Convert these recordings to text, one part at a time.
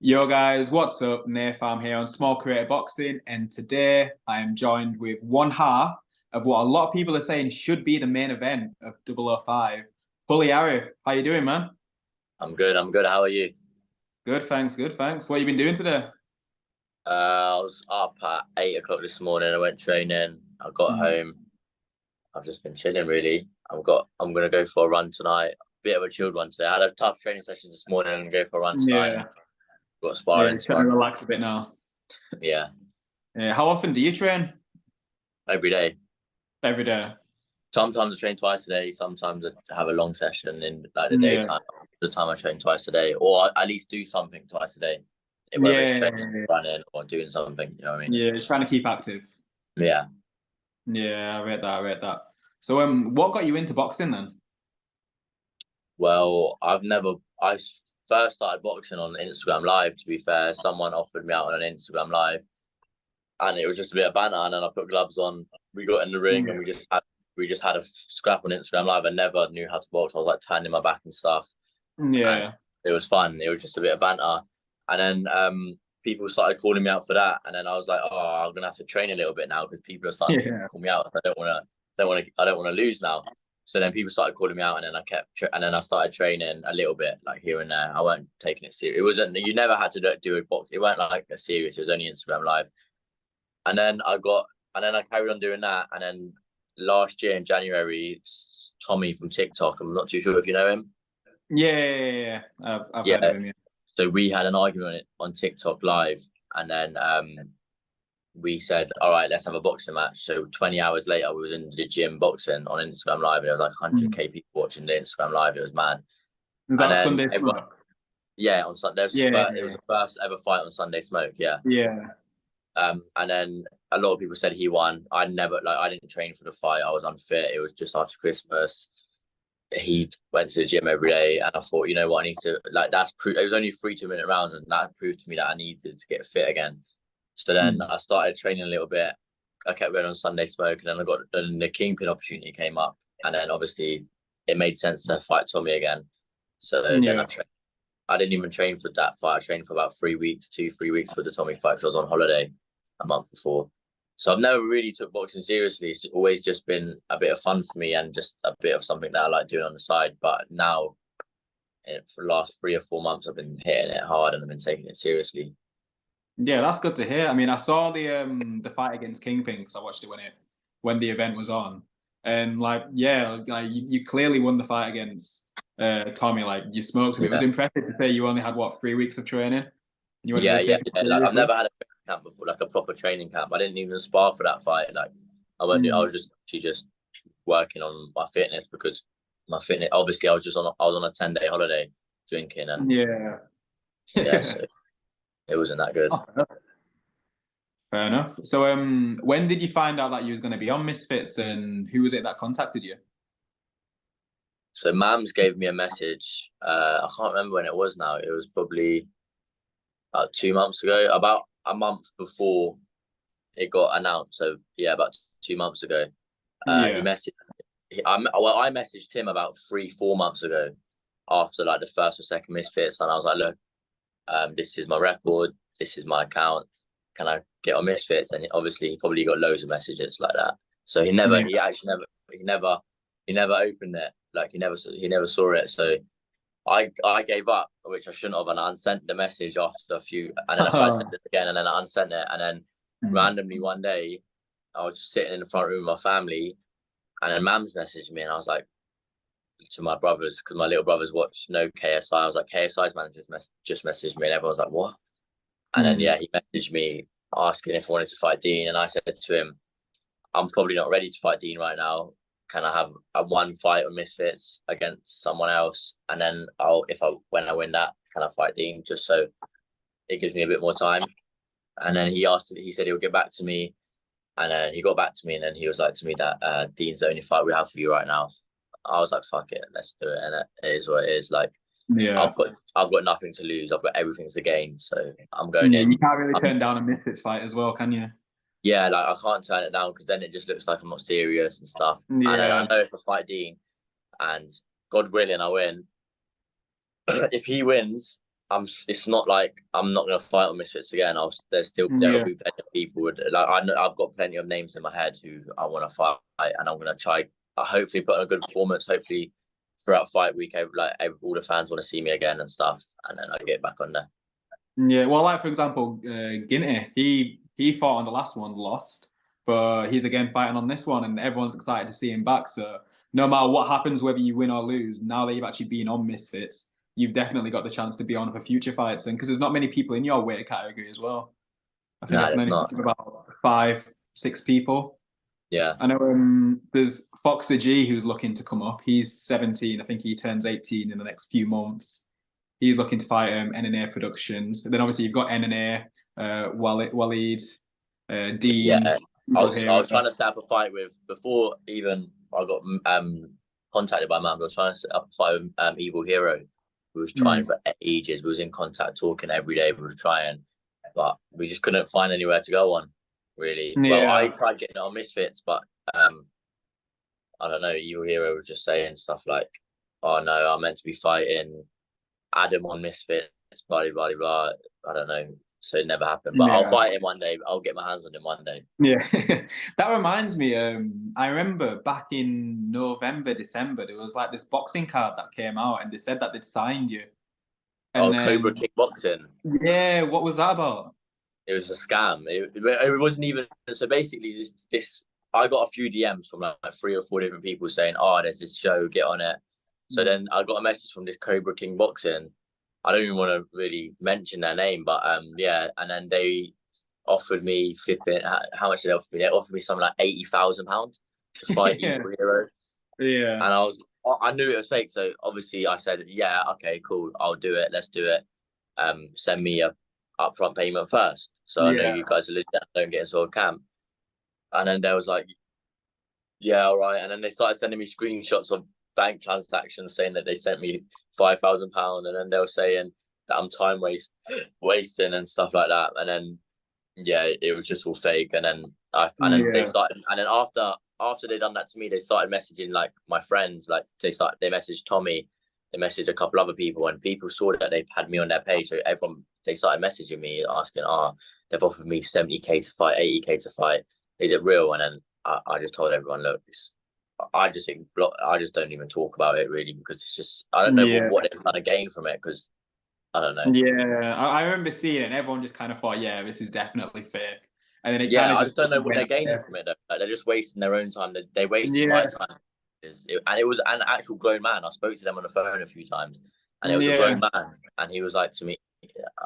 Yo guys, what's up? Natham here on Small Creator Boxing, and today I am joined with one half of what a lot of people are saying should be the main event of 005. Pully Arif, how you doing, man? I'm good. I'm good. How are you? Good, thanks, good, thanks. What you been doing today? I was up at 8 o'clock this morning. I went training. I got Mm. home. I've just been chilling really. I'm gonna go for a run tonight. Bit of a chilled one today. I had a tough training session this morning and go for a run tonight and Yeah, got yeah, sparring trying to tomorrow. relax a bit now. Yeah, Yeah, how often do you train? every day. Every day. Sometimes I train twice a day. Sometimes I have a long session in like the Yeah, daytime. The time I train twice a day, or I at least do something twice a day, whether it's yeah, training, running, or doing something. You know what I mean? yeah. Just trying to keep active. Yeah. Yeah, I read that. I read that. So, what got you into boxing then? Well, I first started boxing on Instagram Live, to be fair. Someone offered me out on an Instagram Live and it was just a bit of banter. And then I put gloves on. We got in the ring and Yeah, we just had a scrap on Instagram Live. I never knew how to box. I was like turning my back and stuff. And yeah, it was fun. It was just a bit of banter. And then people started calling me out for that. And then I was like, oh, I'm gonna have to train a little bit now because people are starting to yeah. call me out. I don't want to lose now. So then people started calling me out, and then and then I started training a little bit, like here and there. I weren't taking it serious. It wasn't. You never had to do a box. It weren't like a serious. It was only Instagram Live. And then I carried on doing that. And then last year in January, Tommy from TikTok. I'm not too sure if you know him. Yeah, yeah, yeah. I've heard of Yeah. him. Yeah. So we had an argument on TikTok Live, and then we said, "All right, let's have a boxing match." So 20 hours later, we was in the gym boxing on Instagram Live, and there was like Mm. 100K people watching the Instagram Live. It was mad. And That then Sunday everyone, smoke. yeah, on Sunday, Yeah, it was the first ever fight on Sunday Smoke, yeah. yeah, And then a lot of people said he won. I didn't train for the fight. I was unfit. It was just after Christmas. He went to the gym every day, and I thought, you know what, I need to like that's proof. It was only 3 2 minute rounds, and that proved to me that I needed to get fit again. So then mm. I started training a little bit. I kept going on Sunday Smoke, and then the Kingpin opportunity came up, and then obviously it made sense to fight Tommy again. So then Yeah, I didn't even train for that fight. I trained for about 3 weeks, 3 weeks for the Tommy fight because I was on holiday a month before. So I've never really took boxing seriously. It's always just been a bit of fun for me and just a bit of something that I like doing on the side. But now, for the last 3 or 4 months, I've been hitting it hard and I've been taking it seriously. yeah. That's good to hear. I mean, I saw the fight against Kingpin because I watched it when the event was on, and like, yeah, like you clearly won the fight against Tommy. Like, you smoked him. It was Yeah, impressive to say you only had what 3 weeks of training, and you weren't yeah, really yeah, taking it yeah. Like I've seriously. never had a training camp before, like a proper training camp. I didn't even spar for that fight. Like I Mm. was just actually just working on my fitness because my fitness. Obviously, I was on a 10-day holiday drinking and Yeah. yeah, so it wasn't that good. Oh, fair enough. So, when did you find out that you was going to be on Misfits, and who was it that contacted you? So Mams gave me a message. I can't remember when it was now. It was probably about 2 months ago, about a month before it got announced. So yeah, about 2 months ago. He Yeah. messaged. I messaged him about 3 4 months ago, after like the first or second Misfits, and I was like, look, this is my record. This is my account. Can I get on Misfits? And obviously, he probably got loads of messages like that. So Yeah. he actually he never opened it. Like he never saw it. So I gave up, which I shouldn't have, and I unsent the message after a few, and then I tried to send it again, and then I unsent it, and then randomly one day I was just sitting in the front room with my family, and then Mams messaged me, and I was like to my brothers because my little brothers watch no KSI. I was like, KSI's manager just messaged me, and everyone was like, what? And then Mm. yeah, he messaged me asking if I wanted to fight Dean, and I said to him, I'm probably not ready to fight Dean right now. Can I have a one fight on Misfits against someone else, and then when I win that, can I fight Dean? Just so it gives me a bit more time. And then he said he'll get back to me, and then he got back to me, and then he was like to me that Dean's the only fight we have for you right now. I was like, fuck it, let's do it, and it is what it is. Like Yeah. I've got nothing to lose. I've got everything to gain, so I'm going Yeah, in. you can't really turn down a Misfits fight as well, can you? Yeah, like I can't turn it down because then it just looks like I'm not serious and stuff. And then I Yeah. know if I fight Dean and God willing I win, if he wins, It's not like I'm not gonna fight on Misfits again. There'll Yeah. be plenty of people with like I know I've got plenty of names in my head who I want to fight, and I'm gonna try. Hopefully, put on a good performance. Hopefully, throughout fight week, all the fans want to see me again and stuff, and then I get back on there. Yeah, well, like for example, Ginty, he fought on the last one, lost, but he's again fighting on this one, and everyone's excited to see him back. So no matter what happens, whether you win or lose, now that you've actually been on Misfits, you've definitely got the chance to be on for future fights, and because there's not many people in your weight category as well. I think I Nah, can there's only not. think of about 5, 6 people. Yeah. I know there's Fox the G who's looking to come up. He's 17. I think he turns 18 in the next few months. He's looking to fight NNA Productions. Then obviously you've got NNA, Waleed, Yeah, Dean, I Hero. was trying to set up a fight with before even I got contacted by man. I was trying to set up a fight with Evil Hero. We was trying for ages. We was in contact, talking every day. We was trying, but we just couldn't find anywhere to go on. Really. Well, I Yeah. tried getting it on Misfits, but I don't know. Evil Hero was just saying stuff like, "Oh no, I'm meant to be fighting Adam on Misfits." Blah blah blah. I don't know. So it never happened. But I'll Yeah. fight him one day. I'll get my hands on him one day. Yeah. That reminds me, I remember back in November, December, there was like this boxing card that came out and they said that they'd signed you. Oh, And Cobra then, Kickboxing. yeah, what was that about? It was a scam. It wasn't even so. Basically, this I got a few DMs from like 3 or 4 different people saying, "Oh, there's this show, get on it." So then I got a message from this Cobra King Boxing. I don't even want to really mention their name, but yeah. And then they offered me flipping. How much did they offer me? They offered me something like £80,000 to fight Yeah. Evil Hero, Yeah. and I knew it was fake. So obviously, I said, "Yeah, okay, cool, I'll do it. Let's do it. Send me a upfront payment first, so I know Yeah. you guys are legit. Don't get into a camp." And then there was like, "Yeah, all right." And then they started sending me screenshots of bank transactions saying that they sent me £5,000, and then they were saying that I'm wasting and stuff like that. And then yeah, it was just all fake. And then they Yeah. started, and then after they done that to me, they started messaging like my friends, like they messaged Tommy, they messaged a couple other people, and people saw that they had me on their page. So everyone they started messaging me asking, they've offered me 70K to fight, 80K to fight. Is it real? And then I just told everyone, look, I just think I just don't even talk about it really, because it's just I don't know Yeah. what they're trying to gain from it, because I don't know. Yeah. I remember seeing it and everyone just kind of thought, yeah, this is definitely fake. And then it kind Yeah, of I just just don't know what went they're up gaining there. from it though. Like, they're just wasting their own time. They wasted my Yeah. time. And it was an actual grown man. I spoke to them on the phone a few times, and it was a Yeah. grown man, and he was like to me,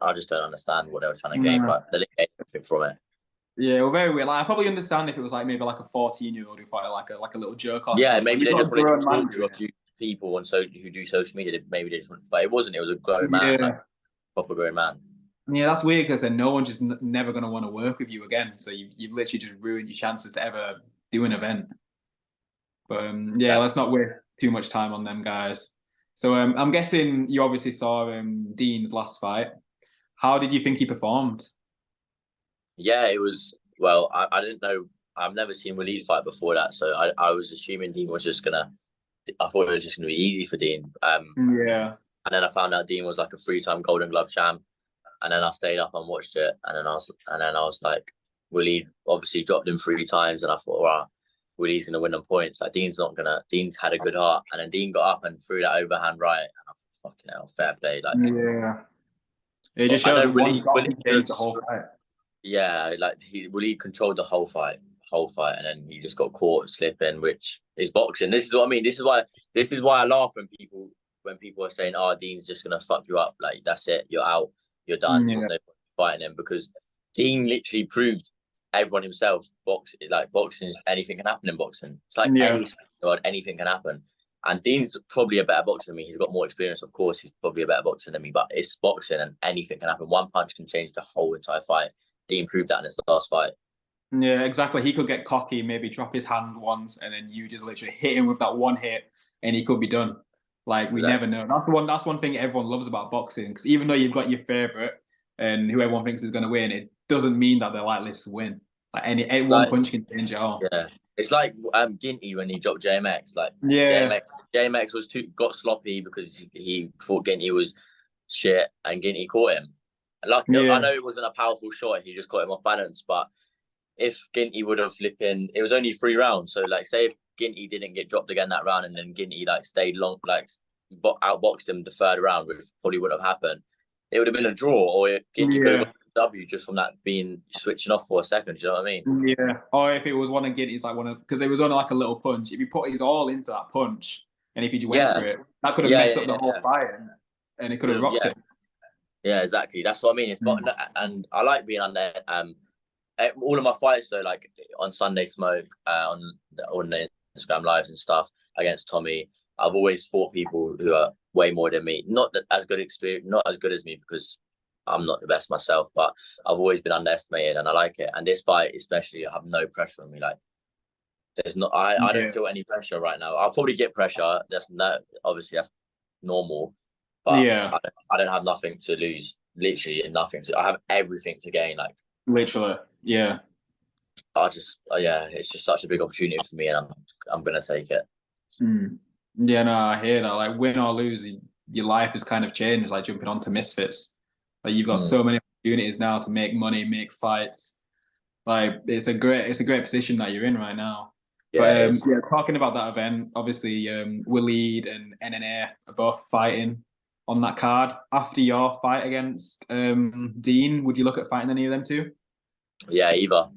"I just don't understand what they were trying to gain, Mm. but they didn't gain anything from it." Yeah, well, very weird. Like, I probably understand if it was like maybe like a 14-year-old who thought like a little jerk or Yeah, something. But maybe you've they got a just wanted to grown man talk to doing a few people and so who do social media. Maybe they just wanted, but it wasn't. It was a grown it. man, like Yeah. proper grown man. Yeah, that's weird because then no one's just never going to want to work with you again. So you've literally just ruined your chances to ever do an event. But yeah, Yeah, let's not waste too much time on them guys. So I'm guessing you obviously saw Dean's last fight. How did you think he performed? yeah. It was well. I didn't know. I've never seen Waleed fight before that, so I was assuming Dean was just gonna. I thought it was just gonna be easy for Dean. Yeah. And then I found out Dean was like a 3-time Golden Glove champ. And then I stayed up and watched it. And then I was like, Willie obviously dropped him 3 times, and I thought, wow, Willie's gonna win on points. Like Dean's not gonna. Dean's had a good heart, and then Dean got up and threw that overhand right. And I thought, fucking hell, fair play. Like, Yeah. It but just I shows know that one shot Willie can change the whole fight. yeah, like Willie controlled the whole fight, and then he just got caught slipping, which is boxing. This is what I mean. This is why I laugh when people are saying, "Oh, Dean's just gonna fuck you up. Like that's it. You're out. You're done. There's Yeah. no point fighting him," because Dean literally proved everyone himself. Boxing, anything can happen in boxing. It's like Yeah. any sport in the world, anything can happen. And Dean's probably a better boxer than me. He's got more experience, of course. He's probably a better boxer than me, but it's boxing and anything can happen. One punch can change the whole entire fight. Dean proved that in his last fight. Yeah, exactly. He could get cocky, maybe drop his hand once, and then you just literally hit him with that one hit, and he could be done. Like we never Exactly. know. That's one thing everyone loves about boxing. Because even though you've got your favorite and who everyone thinks is going to win, it doesn't mean that they're likely to win. Like any It's one like punch can change it all. yeah, it's like Ginty when he dropped JMX. Like Yeah, JMX was got sloppy because he thought Ginty was shit, and Ginty caught him. Like, I know it wasn't a powerful shot; he just caught him off balance. But if Ginty would have flipping, it was only 3 rounds. So like, say if Ginty didn't get dropped again that round, and then Ginty like stayed long, like outboxed him the 3rd round, which probably wouldn't have happened. It would have been a draw, or Ginty could have got a W just from that being switching off for a second. Do you know what I mean? Yeah. Or if it was one of Ginty's, like because it was only like a little punch. If he put his all into that punch, and if he just went for it, that could have messed up the whole fight, and it could have rocked it. Yeah, exactly. That's what I mean. It's and I like being on there. All of my fights, though, like on Sunday Smoke, on the Instagram lives and stuff against Tommy, I've always fought people who are way more than me. Not that as good experience, not as good as me, because I'm not the best myself, but I've always been underestimated, and I like it. And this fight, especially, I have no pressure on me. Like, there's not, I don't feel any pressure right now. I'll probably get pressure. Obviously that's normal, but I don't have nothing to lose. Literally nothing to. I have everything to gain. Like, literally, yeah. It's just such a big opportunity for me, and I'm gonna take it. Yeah, no, I hear that. Like, win or lose, your life has kind of changed. Like jumping onto Misfits, like you've got so many opportunities now to make money, make fights. Like it's a great position that you're in right now. Yeah, but talking about that event, obviously, Waleed and NNA are both fighting on that card. After your fight against Dean, would you look at fighting any of them too? Yeah, either.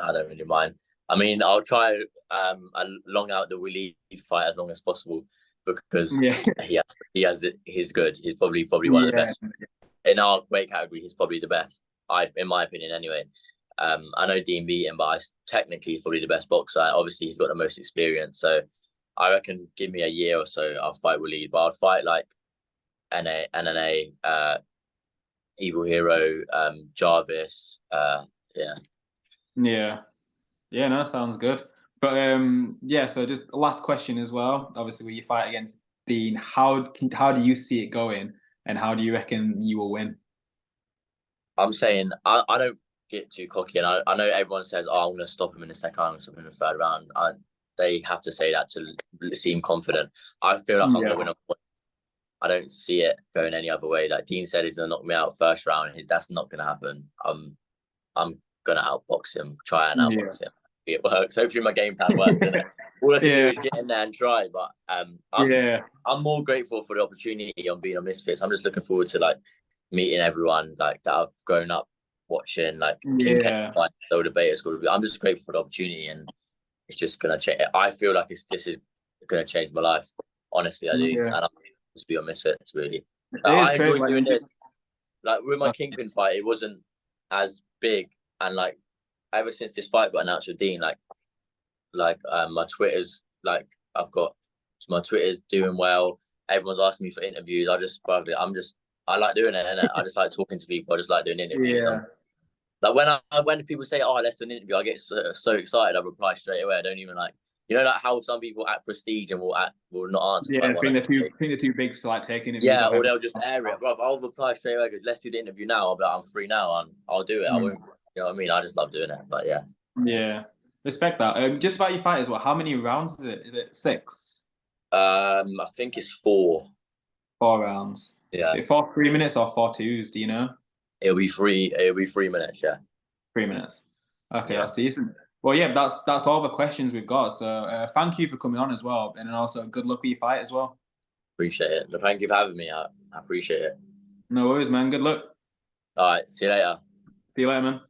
I don't really mind. I mean, I'll try long out the Waleed fight as long as possible, because he's good. He's probably one of the best in our weight category. He's probably the best. In my opinion, anyway. I know Dean beat him, but technically he's probably the best boxer. Obviously, he's got the most experience. So I reckon, give me a year or so, I'll fight Waleed. But I'll fight like NNA, Evil Hero, Jarvis. Yeah, no, sounds good. But so just last question as well. Obviously, when you fight against Dean, how do you see it going, and how do you reckon you will win? I'm saying I don't get too cocky, and I know everyone says, "Oh, I'm going to stop him in the 2nd round, stop him in the 3rd round." They have to say that to seem confident. I feel like I'm going to win a point. I don't see it going any other way. Like Dean said, he's going to knock me out 1st round. That's not going to happen. I'm going to outbox him, try and outbox him. It works. Hopefully my game plan works. All I can do is get in there and try. But I'm more grateful for the opportunity on being on Misfits. I'm just looking forward to like meeting everyone like that I've grown up watching, like King Kent, like the Beta School. I'm just grateful for the opportunity, and it's just gonna change. I feel like this is gonna change my life. Honestly, I do, and I'm to be on Misfits. Really, I enjoy doing this. Like with my Kingpin fight, it wasn't as big, and like ever since this fight got announced with Dean, like my Twitter's like my Twitter's doing well. Everyone's asking me for interviews. I like doing it, innit? I just like talking to people. I just like doing interviews. Like when people say, "Oh, let's do an interview," I get so excited. I reply straight away. I don't even like, like how some people at Prestige and will not answer. Yeah, I think they're too big to like take interviews. Yeah, or they'll just air it. Bro, I'll reply straight away because let's do the interview now. I'll be like, I'm free now, and I'll do it. I won't. You know what I mean? I just love doing it. But yeah. Yeah, respect that. Just about your fight as well. How many rounds is it? Is it 6? I think it's 4. 4 rounds. Yeah. 4 3-minutes or 4 2s? Do you know? It'll be 3 minutes. Yeah. 3 minutes. Okay, that's decent. Well, yeah, that's all the questions we've got. So thank you for coming on as well, and also good luck with your fight as well. Appreciate it. So thank you for having me. I appreciate it. No worries, man. Good luck. All right. See you later. See you later, man.